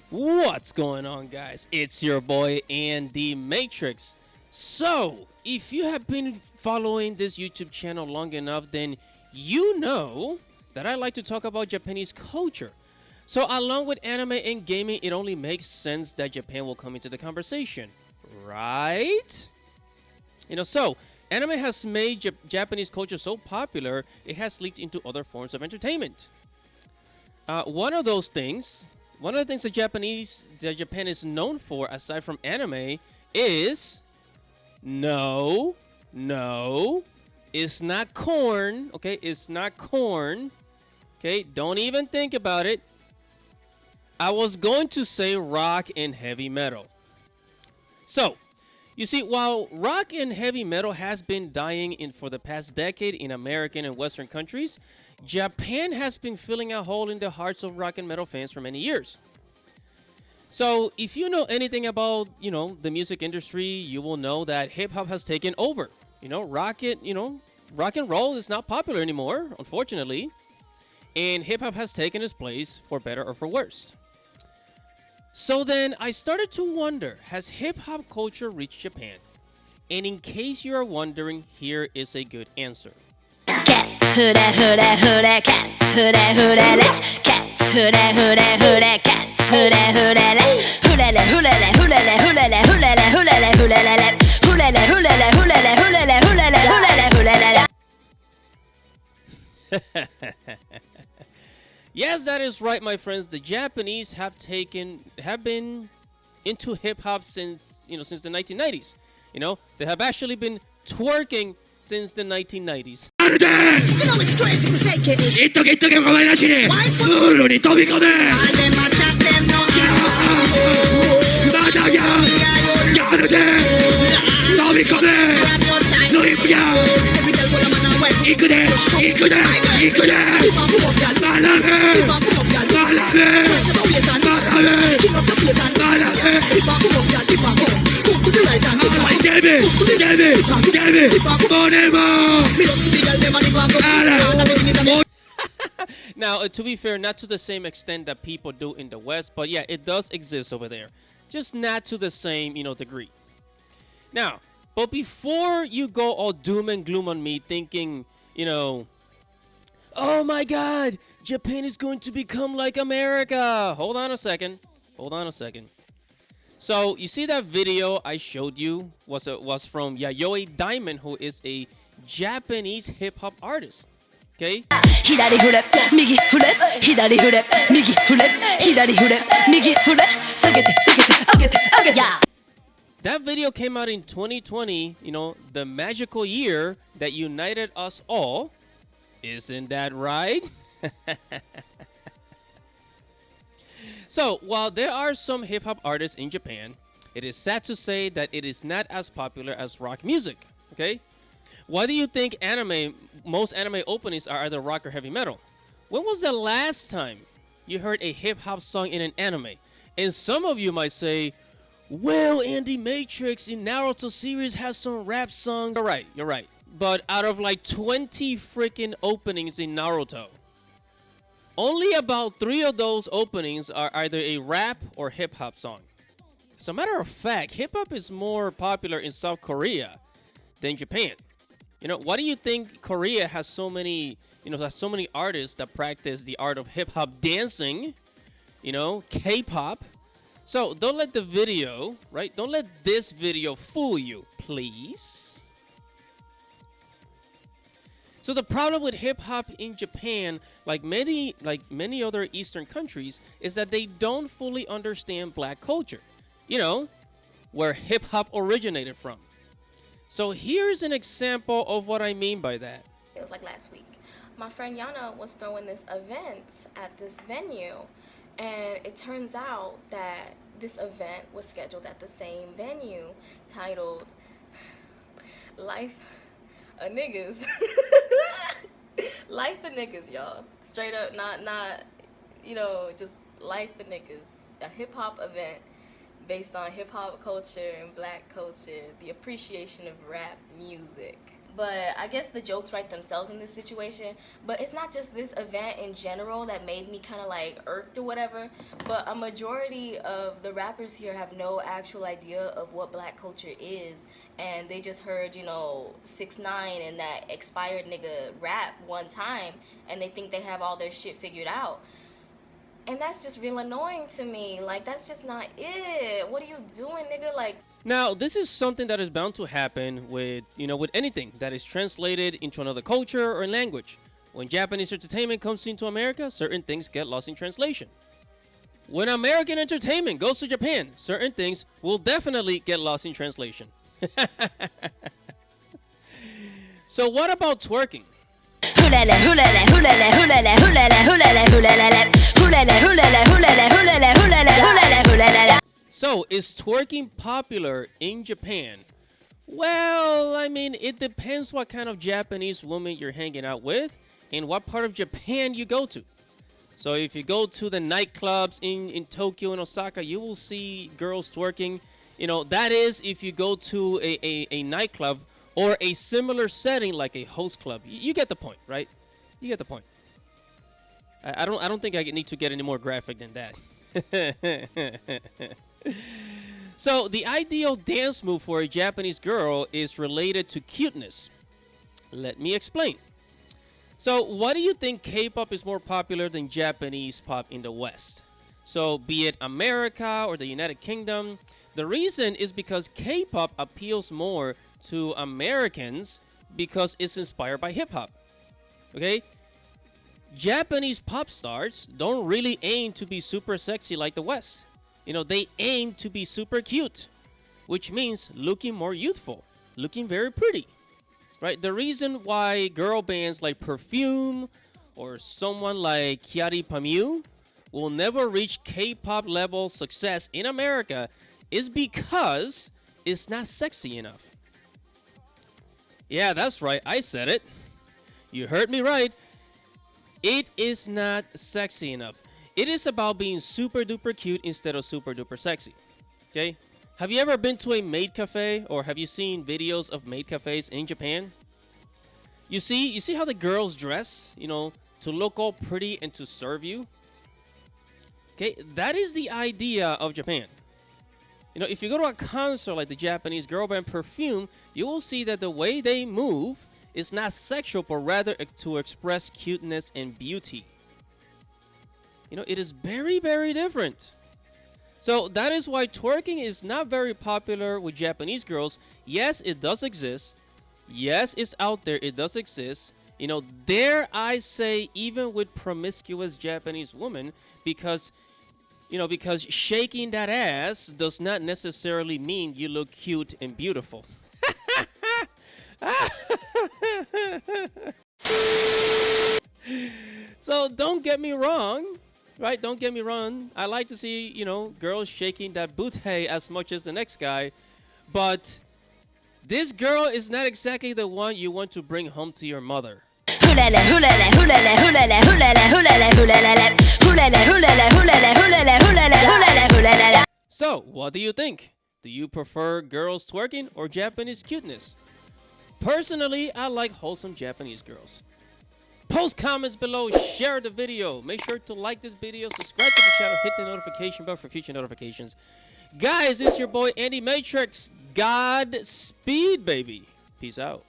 What's going on, guys? It's your boy Andy Matrix. So, if you have been following this YouTube channel long enough, then you know that I like to talk about Japanese culture. So, along with anime and gaming, it only makes sense that Japan will come into the conversation, right? Anime has made Japanese culture so popular, it has leaked into other forms of entertainment. One of those things, one of the things that Japan is known for, aside from anime, is no, no, it's not corn. Okay, it's not corn. Okay, don't even think about it. I was going to say rock and heavy metal. So, you see, while rock and heavy metal has been dying for the past decade in American and Western countries, Japan has been filling a hole in the hearts of rock and metal fans for many years. So, if you know anything about, the music industry, you will know that hip hop has taken over. Rock and roll is not popular anymore, unfortunately, and hip hop has taken its place for better or for worse. So then I started to wonder, has hip-hop culture reached Japan? And in case you are wondering, here is a good answer. Yes, that is right, my friends. The Japanese have been into hip hop since the 1990s. They have actually been twerking since the 1990s. It's crazy to take it. Now, to be fair, not to the same extent that people do in the West, but yeah, it does exist over there. Just not to the same, degree. Now, but before you go all doom and gloom on me thinking, oh my God, Japan is going to become like America. Hold on a second. So you see that video I showed you was from Yayoi Diamond, who is a Japanese hip hop artist. Okay. That video came out in 2020, the magical year that united us all. Isn't that right? So, while there are some hip-hop artists in Japan, it is sad to say that it is not as popular as rock music, okay? Why do you think most anime openings are either rock or heavy metal? When was the last time you heard a hip-hop song in an anime? And some of you might say, well, Andy Matrix in Naruto series has some rap songs. You're right. But out of like 20 freaking openings in Naruto, only about 3 of those openings are either a rap or hip-hop song. As a matter of fact, hip-hop is more popular in South Korea than Japan. Why do you think Korea has so many artists that practice the art of hip-hop dancing, K-pop? So don't let the video, right? Don't let this video fool you, please. So the problem with hip hop in Japan, like many other Eastern countries, is that they don't fully understand black culture. Where hip hop originated from. So here's an example of what I mean by that. It was like last week. My friend Yana was throwing this event at this venue, and it turns out that this event was scheduled at the same venue titled Life of Niggas. Life of Niggas, y'all. Straight up, not just Life of Niggas. A hip-hop event based on hip-hop culture and black culture, the appreciation of rap music. but I guess the jokes write themselves in this situation. But it's not just this event in general that made me kind of like irked or whatever, but a majority of the rappers here have no actual idea of what black culture is, and they just heard, 6ix9ine and that expired nigga rap one time, and they think they have all their shit figured out. And that's just real annoying to me. Like, that's just not it. What are you doing, nigga? Like, Now, this is something that is bound to happen with, with anything that is translated into another culture or language. When Japanese entertainment comes into America, certain things get lost in translation. When American entertainment goes to Japan, certain things will definitely get lost in translation. So what about twerking? So, is twerking popular in Japan? Well, I mean, it depends what kind of Japanese woman you're hanging out with and what part of Japan you go to. So, if you go to the nightclubs in Tokyo and Osaka, you will see girls twerking. That is if you go to a nightclub or a similar setting like a host club. You get the point, right? You get the point. I don't think I need to get any more graphic than that. So the ideal dance move for a Japanese girl is related to cuteness. Let me explain. So why do you think K-pop is more popular than Japanese pop in the West? So be it America or the United Kingdom, the reason is because K-pop appeals more to Americans because it's inspired by hip-hop. Okay? Japanese pop stars don't really aim to be super sexy like the West. They aim to be super cute, which means looking more youthful, looking very pretty, right? The reason why girl bands like Perfume or someone like Kyary Pamyu will never reach K-pop level success in America is because it's not sexy enough. Yeah, that's right. I said it. You heard me right. It is not sexy enough. It is about being super duper cute instead of super duper sexy. Okay? Have you ever been to a maid cafe, or have you seen videos of maid cafes in Japan? You see how the girls dress, to look all pretty and to serve you? Okay? That is the idea of Japan. If you go to a concert like the Japanese girl band Perfume, you will see that the way they move is not sexual, but rather to express cuteness and beauty. It is very, very different. So that is why twerking is not very popular with Japanese girls. Yes, it does exist. Yes, it's out there. It does exist. Dare I say, even with promiscuous Japanese women, because shaking that ass does not necessarily mean you look cute and beautiful. So don't get me wrong, right? Don't get me wrong. I like to see, girls shaking that booty as much as the next guy, but this girl is not exactly the one you want to bring home to your mother. So, what do you think? Do you prefer girls twerking or Japanese cuteness? Personally, I like wholesome Japanese girls. Post comments below, share the video. Make sure to like this video, subscribe to the channel, hit the notification bell for future notifications. Guys, it's your boy Andy Matrix. Godspeed, baby. Peace out.